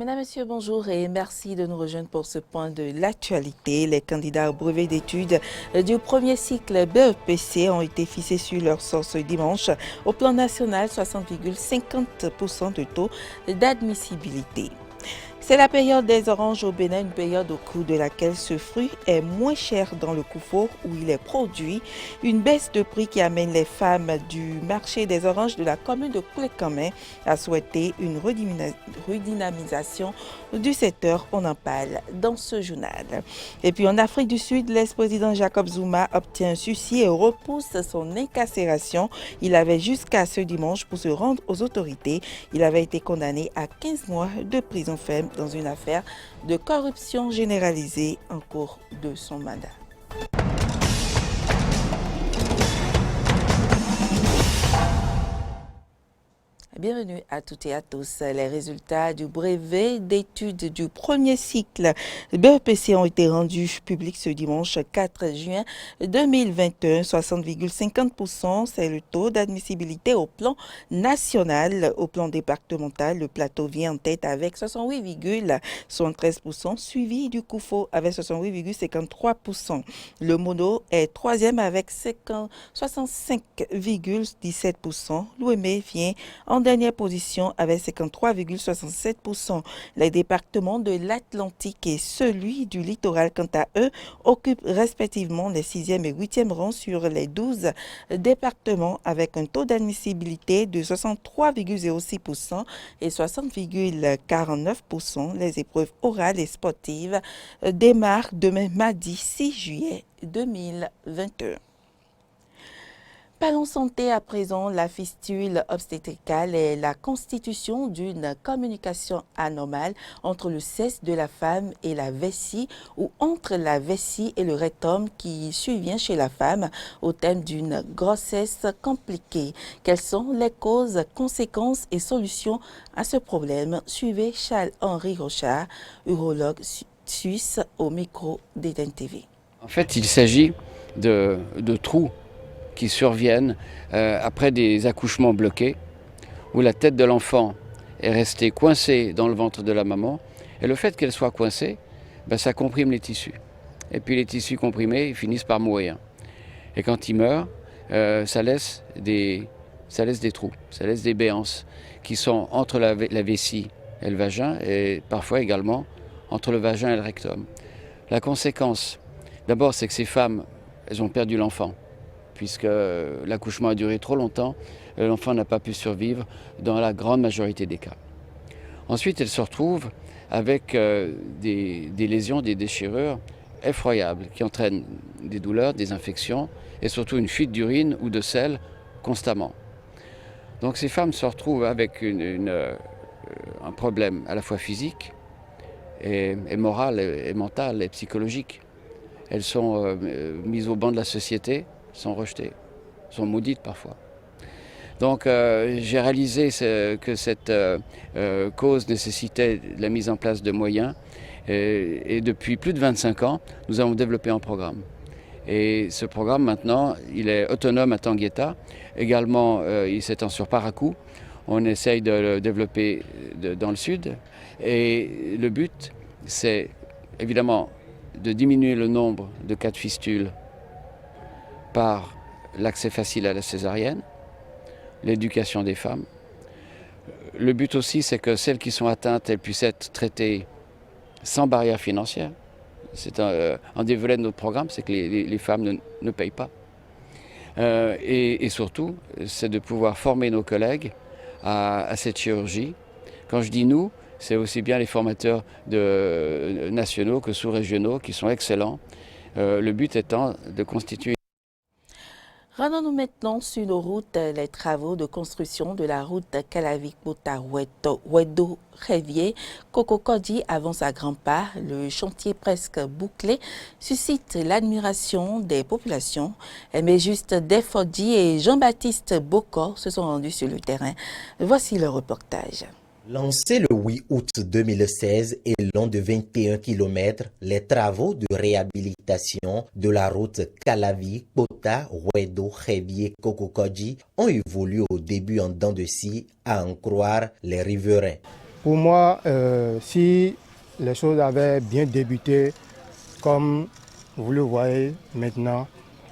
Mesdames, Messieurs, bonjour et merci de nous rejoindre pour ce point de l'actualité. Les candidats au brevet d'études du premier cycle BEPC ont été fixés sur leur sort ce dimanche. Au plan national, 60,50% de taux d'admissibilité. C'est la période des oranges au Bénin, une période au cours de laquelle ce fruit est moins cher dans le Koufour où il est produit. Une baisse de prix qui amène les femmes du marché des oranges de la commune de Koulekamé à souhaiter une redynamisation du secteur. On en parle dans ce journal. Et puis en Afrique du Sud, l'ex-président Jacob Zuma obtient un sursis et repousse son incarcération. Il avait jusqu'à ce dimanche pour se rendre aux autorités. Il avait été condamné à 15 mois de prison ferme dans une affaire de corruption généralisée en cours de son mandat. Bienvenue à toutes et à tous. Les résultats du brevet d'études du premier cycle BEPC ont été rendus publics ce dimanche 4 juin 2021. 60,50%, c'est le taux d'admissibilité au plan national. Au plan départemental, le plateau vient en tête avec 68,73%, suivi du Koufo avec 68,53%. Le Mono est troisième avec 65,17%. L'Ouémé vient en dernière position avec 53,67%. Les départements de l'Atlantique et celui du littoral, quant à eux, occupent respectivement les 6e et 8e rangs sur les 12 départements avec un taux d'admissibilité de 63,06% et 60,49%. Les épreuves orales et sportives démarrent demain mardi 6 juillet 2021. Parlons santé à présent. La fistule obstétricale est la constitution d'une communication anormale entre le sexe de la femme et la vessie ou entre la vessie et le rectum qui survient chez la femme au terme d'une grossesse compliquée. Quelles sont les causes, conséquences et solutions à ce problème? Suivez Charles-Henri Rochard, urologue suisse au micro d'Eden TV. En fait, il s'agit de trous qui surviennent après des accouchements bloqués, où la tête de l'enfant est restée coincée dans le ventre de la maman, et le fait qu'elle soit coincée, ça comprime les tissus. Et puis les tissus comprimés, ils finissent par mourir. Et quand ils meurent, ça laisse des trous, ça laisse des béances qui sont entre la vessie et le vagin, et parfois également entre le vagin et le rectum. La conséquence, d'abord, c'est que ces femmes, elles ont perdu l'enfant, puisque l'accouchement a duré trop longtemps, l'enfant n'a pas pu survivre dans la grande majorité des cas. Ensuite, elle se retrouve avec des lésions, des déchirures effroyables qui entraînent des douleurs, des infections et surtout une fuite d'urine ou de sel constamment. Donc ces femmes se retrouvent avec un problème à la fois physique et moral et mental et psychologique. Elles sont mises au banc de la société, sont rejetées, sont maudites parfois. Donc j'ai réalisé que cette cause nécessitait la mise en place de moyens et depuis plus de 25 ans, nous avons développé un programme. Et ce programme maintenant, il est autonome à Tangueta, également il s'étend sur Parakou. On essaye de le développer dans le sud et le but c'est évidemment de diminuer le nombre de cas de fistule par l'accès facile à la césarienne, l'éducation des femmes. Le but aussi, c'est que celles qui sont atteintes, elles puissent être traitées sans barrière financière. C'est un des volets de notre programme, c'est que les femmes ne payent pas. Et surtout, c'est de pouvoir former nos collègues à cette chirurgie. Quand je dis nous, c'est aussi bien les formateurs nationaux que sous-régionaux qui sont excellents. Le but étant de constituer. Rendons-nous maintenant sur nos routes. Les travaux de construction de la route Calavik-Bota-Wedo-Révier Cococodi avancent à grands pas. Le chantier presque bouclé suscite l'admiration des populations. Mais juste Defodi et Jean-Baptiste Bocor se sont rendus sur le terrain. Voici le reportage. Lancé le 8 août 2016 et long de 21 km, les travaux de réhabilitation de la route Calavik-Bota-Wedo-Révier Cococodi ont évolué au début en dents de scie, à en croire les riverains. Pour moi, si les choses avaient bien débuté, comme vous le voyez maintenant,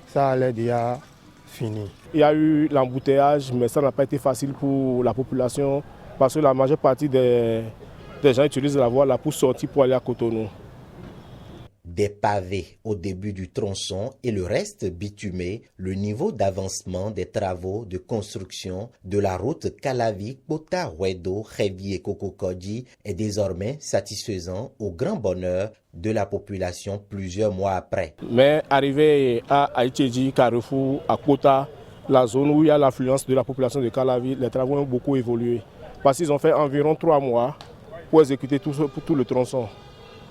ça allait déjà finir. Il y a eu l'embouteillage, mais ça n'a pas été facile pour la population parce que la majeure partie des gens utilisent la voie là pour sortir pour aller à Cotonou. Des pavés au début du tronçon et le reste bitumé, le niveau d'avancement des travaux de construction de la route Calavi-Kota-Wedo-Révier-Kokokodji est désormais satisfaisant au grand bonheur de la population plusieurs mois après. Mais arrivé à Aïtjedji, Carrefour, à Kota, la zone où il y a l'affluence de la population de Calavi, les travaux ont beaucoup évolué. Parce qu'ils ont fait environ 3 mois pour exécuter tout le tronçon.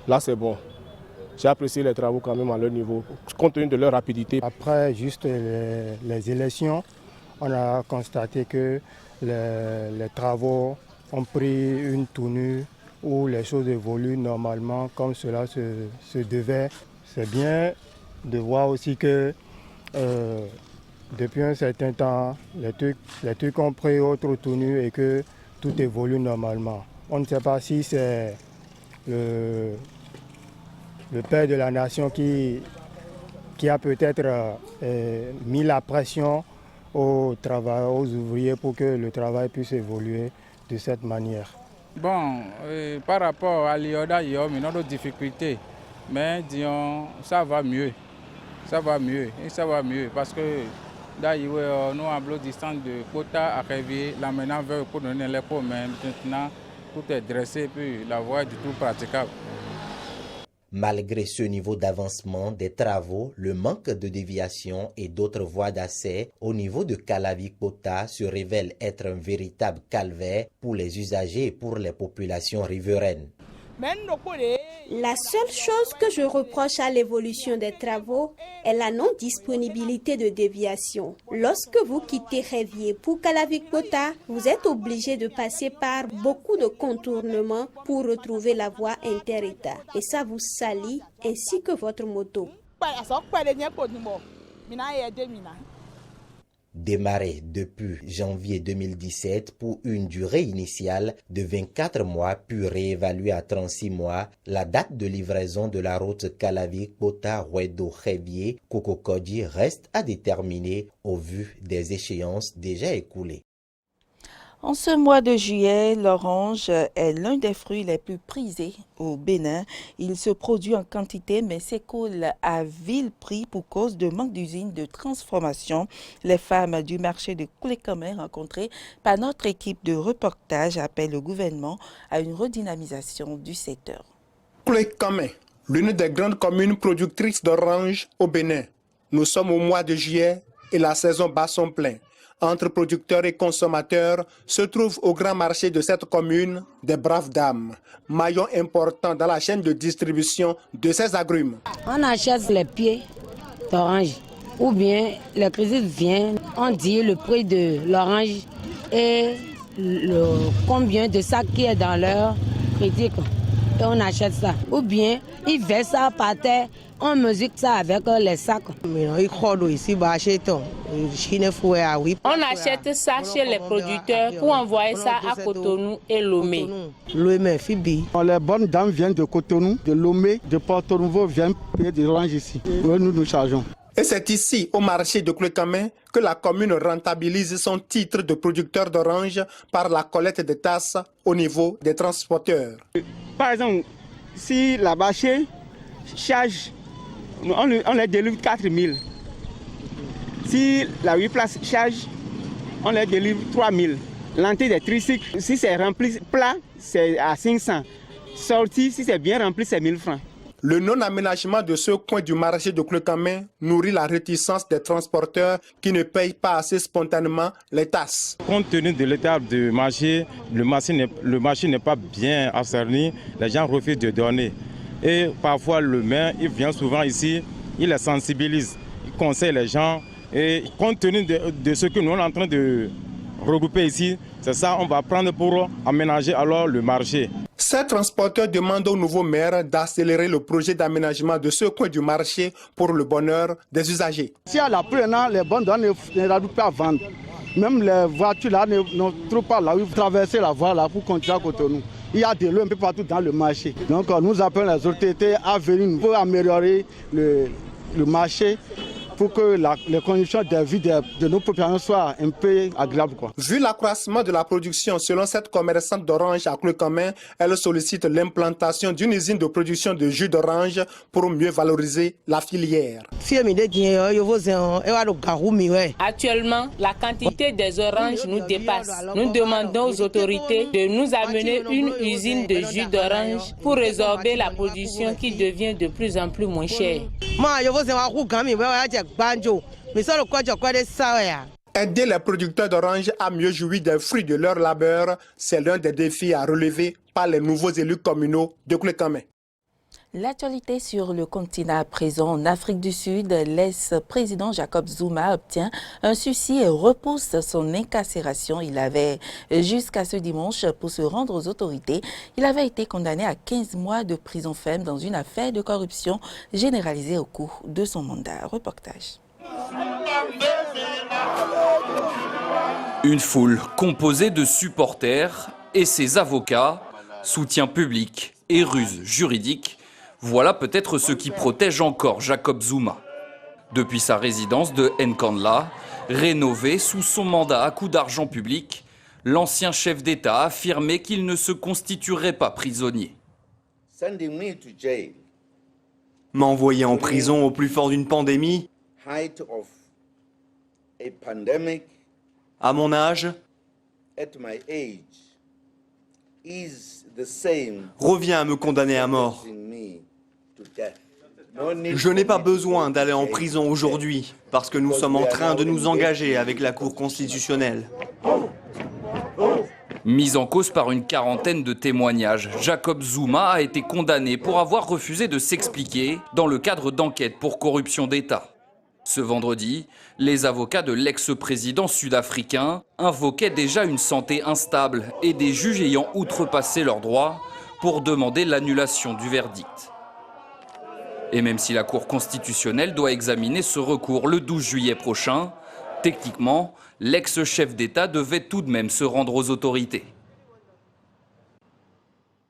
Là, c'est bon. J'ai apprécié les travaux quand même à leur niveau, compte tenu de leur rapidité. Après juste les élections, on a constaté que les travaux ont pris une tournure où les choses évoluent normalement comme cela se devait. C'est bien de voir aussi que depuis un certain temps, les trucs ont pris autre tournure et que tout évolue normalement. On ne sait pas si c'est le père de la nation qui a peut-être mis la pression aux ouvriers pour que le travail puisse évoluer de cette manière. Bon, par rapport à l'IODA, il y a une difficulté, mais disons, ça va mieux. Ça va mieux, et ça va mieux parce que d'ailleurs, nous avons distance de Kota à Révier, là maintenant vers Cotonou, mais maintenant tout est dressé, puis la voie est du tout praticable. Malgré ce niveau d'avancement des travaux, le manque de déviation et d'autres voies d'accès au niveau de Calavi-Kota se révèle être un véritable calvaire pour les usagers et pour les populations riveraines. La seule chose que je reproche à l'évolution des travaux est la non-disponibilité de déviation. Lorsque vous quittez Révier pour Calavi-Kota, vous êtes obligé de passer par beaucoup de contournements pour retrouver la voie inter-État. Et ça vous salit ainsi que votre moto. Démarré depuis janvier 2017 pour une durée initiale de 24 mois puis réévaluée à 36 mois, la date de livraison de la route Calavi-Kota-Wedo-Révier-Kokokodji reste à déterminer au vu des échéances déjà écoulées. En ce mois de juillet, l'orange est l'un des fruits les plus prisés au Bénin. Il se produit en quantité mais s'écoule à vil prix pour cause de manque d'usines de transformation. Les femmes du marché de Koulékamé rencontrées par notre équipe de reportage appellent le gouvernement à une redynamisation du secteur. Koulékamé, l'une des grandes communes productrices d'oranges au Bénin. Nous sommes au mois de juillet et la saison bat son plein. Entre producteurs et consommateurs se trouvent au grand marché de cette commune des braves dames, maillon important dans la chaîne de distribution de ces agrumes. On achète les pieds d'orange ou bien les critiques viennent, on dit le prix de l'orange et combien de sacs qui est dans leur critique et on achète ça. Ou bien ils versent ça par terre. On mesure ça avec les sacs. On achète ça chez les producteurs pour envoyer ça à Cotonou et Lomé. Les bonnes dames viennent de Cotonou, de Lomé, de Porto Nouveau viennent payer de l'orange ici. Nous chargeons. Et c'est ici, au marché de Koulékamé, que la commune rentabilise son titre de producteur d'orange par la collecte des tasses au niveau des transporteurs. Par exemple, si la bâchée charge, on les délivre 4 000. Si la 8 places charge, on les délivre 3 000. L'entrée des tricycles, si c'est rempli plat, c'est à 500. Sorti, si c'est bien rempli, c'est 1 000 francs. Le non-aménagement de ce coin du marché de Koulékamé nourrit la réticence des transporteurs qui ne payent pas assez spontanément les tasses. Compte tenu de l'état du marché, le marché n'est pas bien assaini, les gens refusent de donner. Et parfois le maire, il vient souvent ici, il les sensibilise, il conseille les gens. Et compte tenu de ce que nous sommes en train de regrouper ici, c'est ça on va prendre pour aménager alors le marché. Ces transporteurs demandent au nouveau maire d'accélérer le projet d'aménagement de ce coin du marché pour le bonheur des usagers. Si à la pluie, les bonnes ne radoutent pas à vendre. Même les voitures là ne trouvent pas là où traverser la voie là pour continuer à Cotonou. Il y a de l'eau un peu partout dans le marché. Donc nous appelons les autorités à venir pour améliorer le marché, pour que les conditions de vie de nos populations soient un peu agréables. Vu l'accroissement de la production, selon cette commerçante d'orange à Clé-Camin, elle sollicite l'implantation d'une usine de production de jus d'orange pour mieux valoriser la filière. Actuellement, la quantité des oranges nous dépasse. Nous demandons aux autorités de nous amener une usine de jus d'orange pour résorber la production qui devient de plus en plus moins chère. Aider les producteurs d'oranges à mieux jouir des fruits de leur labeur, c'est l'un des défis à relever par les nouveaux élus communaux de Clé-Camin. L'actualité sur le continent à présent. En Afrique du Sud, l'ex-président Jacob Zuma obtient un sursis et repousse son incarcération. Il avait jusqu'à ce dimanche pour se rendre aux autorités. Il avait été condamné à 15 mois de prison ferme dans une affaire de corruption généralisée au cours de son mandat. Reportage. Une foule composée de supporters et ses avocats, soutien public et ruse juridique. Voilà peut-être ce qui protège encore Jacob Zuma. Depuis sa résidence de Nkandla, rénovée sous son mandat à coups d'argent public, l'ancien chef d'État a affirmé qu'il ne se constituerait pas prisonnier. M'envoyer en prison au plus fort d'une pandémie, à mon âge, revient à me condamner à mort. Je n'ai pas besoin d'aller en prison aujourd'hui parce que nous sommes en train de nous engager avec la Cour constitutionnelle. Mis en cause par une quarantaine de témoignages, Jacob Zuma a été condamné pour avoir refusé de s'expliquer dans le cadre d'enquêtes pour corruption d'État. Ce vendredi, les avocats de l'ex-président sud-africain invoquaient déjà une santé instable et des juges ayant outrepassé leurs droits pour demander l'annulation du verdict. Et même si la Cour constitutionnelle doit examiner ce recours le 12 juillet prochain, techniquement, l'ex-chef d'État devait tout de même se rendre aux autorités.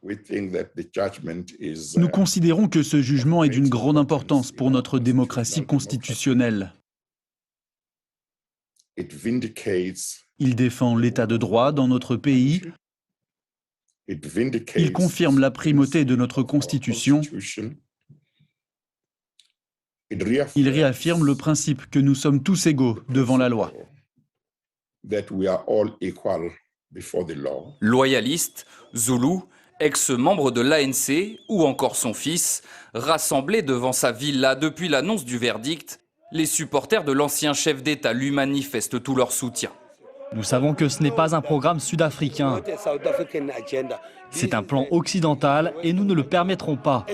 Nous considérons que ce jugement est d'une grande importance pour notre démocratie constitutionnelle. Il défend l'état de droit dans notre pays. Il confirme la primauté de notre Constitution. Il réaffirme le principe que nous sommes tous égaux devant la loi. Loyaliste, Zoulou, ex-membre de l'ANC ou encore son fils, rassemblés devant sa villa depuis l'annonce du verdict, les supporters de l'ancien chef d'État lui manifestent tout leur soutien. Nous savons que ce n'est pas un programme sud-africain. C'est un plan occidental et nous ne le permettrons pas.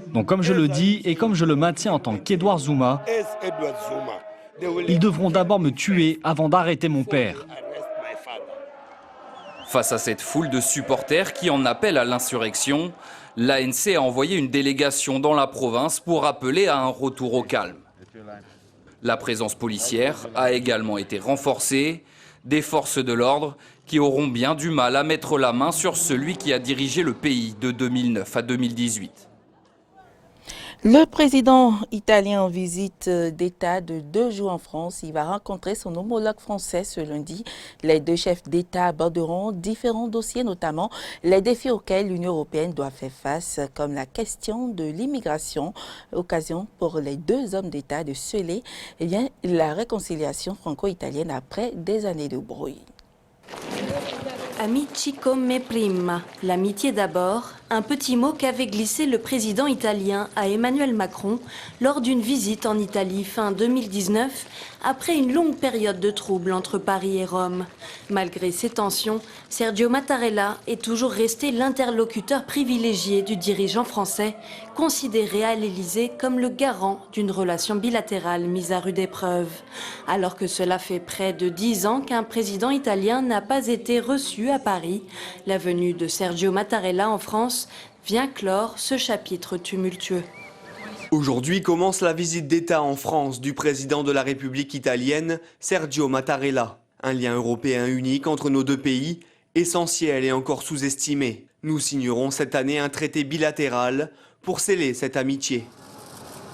Donc comme je le dis et comme je le maintiens en tant qu'Edouard Zuma, ils devront d'abord me tuer avant d'arrêter mon père. Face à cette foule de supporters qui en appellent à l'insurrection, l'ANC a envoyé une délégation dans la province pour appeler à un retour au calme. La présence policière a également été renforcée, des forces de l'ordre qui auront bien du mal à mettre la main sur celui qui a dirigé le pays de 2009 à 2018. Le président italien en visite d'État de 2 jours en France, il va rencontrer son homologue français ce lundi. Les deux chefs d'État aborderont différents dossiers, notamment les défis auxquels l'Union européenne doit faire face, comme la question de l'immigration, occasion pour les deux hommes d'État de sceller la réconciliation franco-italienne après des années de brouille. Amici come prima, l'amitié d'abord, un petit mot qu'avait glissé le président italien à Emmanuel Macron lors d'une visite en Italie fin 2019, après une longue période de troubles entre Paris et Rome. Malgré ces tensions, Sergio Mattarella est toujours resté l'interlocuteur privilégié du dirigeant français, considéré à l'Élysée comme le garant d'une relation bilatérale mise à rude épreuve. Alors que cela fait près de 10 ans qu'un président italien n'a pas été reçu à Paris, la venue de Sergio Mattarella en France vient clore ce chapitre tumultueux. Aujourd'hui commence la visite d'État en France du président de la République italienne, Sergio Mattarella. Un lien européen unique entre nos deux pays essentiel et encore sous-estimé. Nous signerons cette année un traité bilatéral pour sceller cette amitié.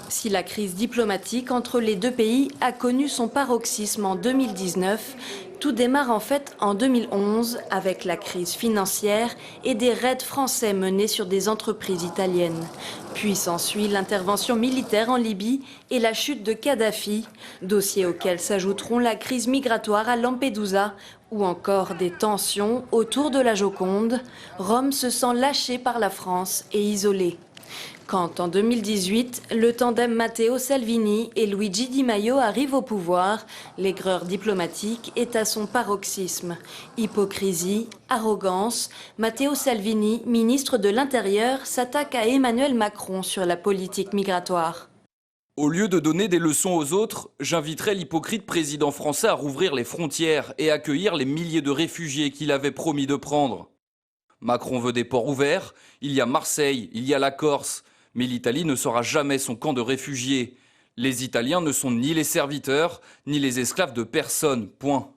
Si la crise diplomatique entre les deux pays a connu son paroxysme en 2019, tout démarre en fait en 2011 avec la crise financière et des raids français menés sur des entreprises italiennes. Puis s'ensuit l'intervention militaire en Libye et la chute de Kadhafi, dossier auquel s'ajouteront la crise migratoire à Lampedusa ou encore des tensions autour de la Joconde. Rome se sent lâchée par la France et isolée. Quand en 2018, le tandem Matteo Salvini et Luigi Di Maio arrive au pouvoir, l'aigreur diplomatique est à son paroxysme. Hypocrisie, arrogance, Matteo Salvini, ministre de l'Intérieur, s'attaque à Emmanuel Macron sur la politique migratoire. Au lieu de donner des leçons aux autres, j'inviterai l'hypocrite président français à rouvrir les frontières et accueillir les milliers de réfugiés qu'il avait promis de prendre. Macron veut des ports ouverts, il y a Marseille, il y a la Corse. Mais l'Italie ne sera jamais son camp de réfugiés. Les Italiens ne sont ni les serviteurs, ni les esclaves de personne, point.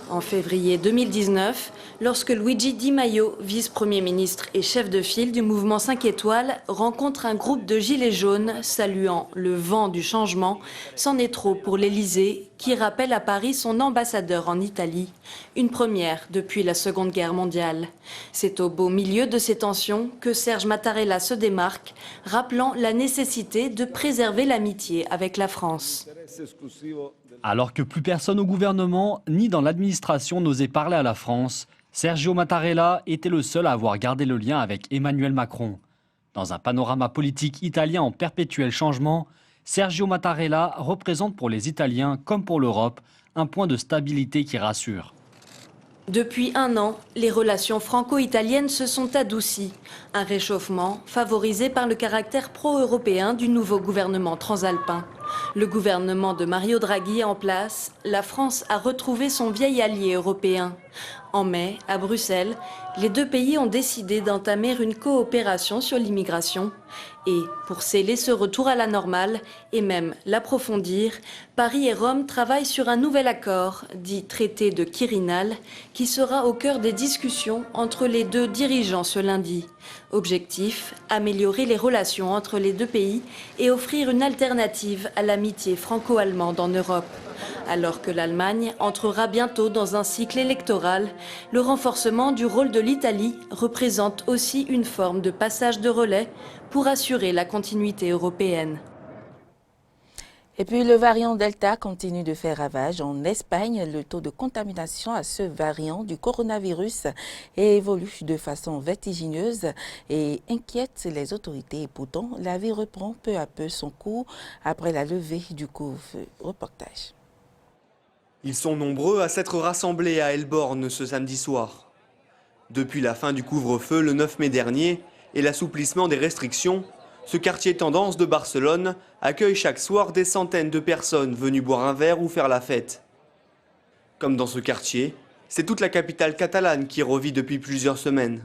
En février 2019, lorsque Luigi Di Maio, vice-premier ministre et chef de file du mouvement 5 étoiles, rencontre un groupe de gilets jaunes saluant le vent du changement, c'en est trop pour l'Élysée, qui rappelle à Paris son ambassadeur en Italie, une première depuis la Seconde Guerre mondiale. C'est au beau milieu de ces tensions que Serge Mattarella se démarque, rappelant la nécessité de préserver l'amitié avec la France. Alors que plus personne au gouvernement ni dans l'administration n'osait parler à la France, Sergio Mattarella était le seul à avoir gardé le lien avec Emmanuel Macron. Dans un panorama politique italien en perpétuel changement, Sergio Mattarella représente pour les Italiens comme pour l'Europe un point de stabilité qui rassure. Depuis un an, les relations franco-italiennes se sont adoucies. Un réchauffement favorisé par le caractère pro-européen du nouveau gouvernement transalpin. Le gouvernement de Mario Draghi en place, la France a retrouvé son vieil allié européen. En mai, à Bruxelles, les deux pays ont décidé d'entamer une coopération sur l'immigration. Et pour sceller ce retour à la normale, et même l'approfondir, Paris et Rome travaillent sur un nouvel accord, dit traité de Quirinal, qui sera au cœur des discussions entre les deux dirigeants ce lundi. Objectif, améliorer les relations entre les deux pays et offrir une alternative à l'amitié franco-allemande en Europe. Alors que l'Allemagne entrera bientôt dans un cycle électoral, le renforcement du rôle de l'Italie représente aussi une forme de passage de relais pour assurer la continuité européenne. Et puis le variant Delta continue de faire ravage. En Espagne, le taux de contamination à ce variant du coronavirus évolue de façon vertigineuse et inquiète les autorités. Et pourtant, la vie reprend peu à peu son cours après la levée du couvre-feu. Reportage. Ils sont nombreux à s'être rassemblés à Elborn ce samedi soir. Depuis la fin du couvre-feu le 9 mai dernier et l'assouplissement des restrictions, ce quartier tendance de Barcelone accueille chaque soir des centaines de personnes venues boire un verre ou faire la fête. Comme dans ce quartier, c'est toute la capitale catalane qui revit depuis plusieurs semaines.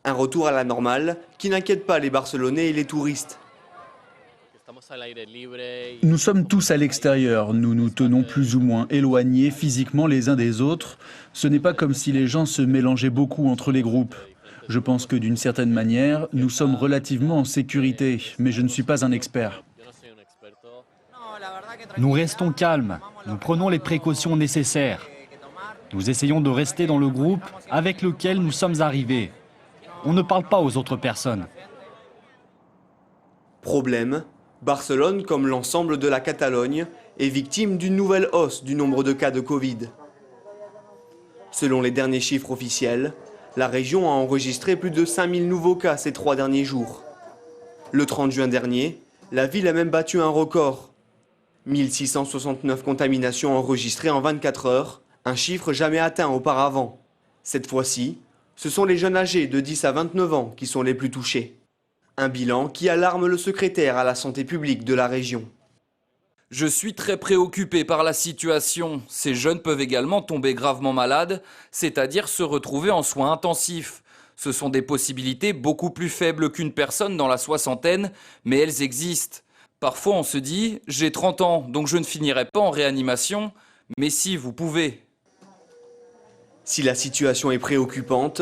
Un retour à la normale qui n'inquiète pas les Barcelonais et les touristes. Nous sommes tous à l'extérieur, nous nous tenons plus ou moins éloignés physiquement les uns des autres. Ce n'est pas comme si les gens se mélangeaient beaucoup entre les groupes. Je pense que d'une certaine manière, nous sommes relativement en sécurité, mais je ne suis pas un expert. Nous restons calmes, nous prenons les précautions nécessaires. Nous essayons de rester dans le groupe avec lequel nous sommes arrivés. On ne parle pas aux autres personnes. Problème, Barcelone, comme l'ensemble de la Catalogne, est victime d'une nouvelle hausse du nombre de cas de Covid. Selon les derniers chiffres officiels, la région a enregistré plus de 5000 nouveaux cas ces 3 derniers jours. Le 30 juin dernier, la ville a même battu un record. 1669 contaminations enregistrées en 24 heures, un chiffre jamais atteint auparavant. Cette fois-ci, ce sont les jeunes âgés de 10 à 29 ans qui sont les plus touchés. Un bilan qui alarme le secrétaire à la santé publique de la région. Je suis très préoccupé par la situation. Ces jeunes peuvent également tomber gravement malades, c'est-à-dire se retrouver en soins intensifs. Ce sont des possibilités beaucoup plus faibles qu'une personne dans la soixantaine, mais elles existent. Parfois on se dit « j'ai 30 ans, donc je ne finirai pas en réanimation », mais si, vous pouvez. Si la situation est préoccupante,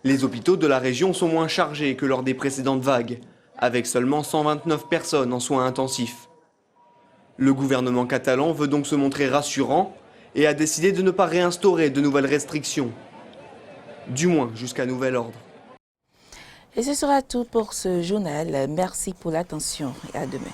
les hôpitaux de la région sont moins chargés que lors des précédentes vagues, avec seulement 129 personnes en soins intensifs. Le gouvernement catalan veut donc se montrer rassurant et a décidé de ne pas réinstaurer de nouvelles restrictions, du moins jusqu'à nouvel ordre. Et ce sera tout pour ce journal. Merci pour l'attention et à demain.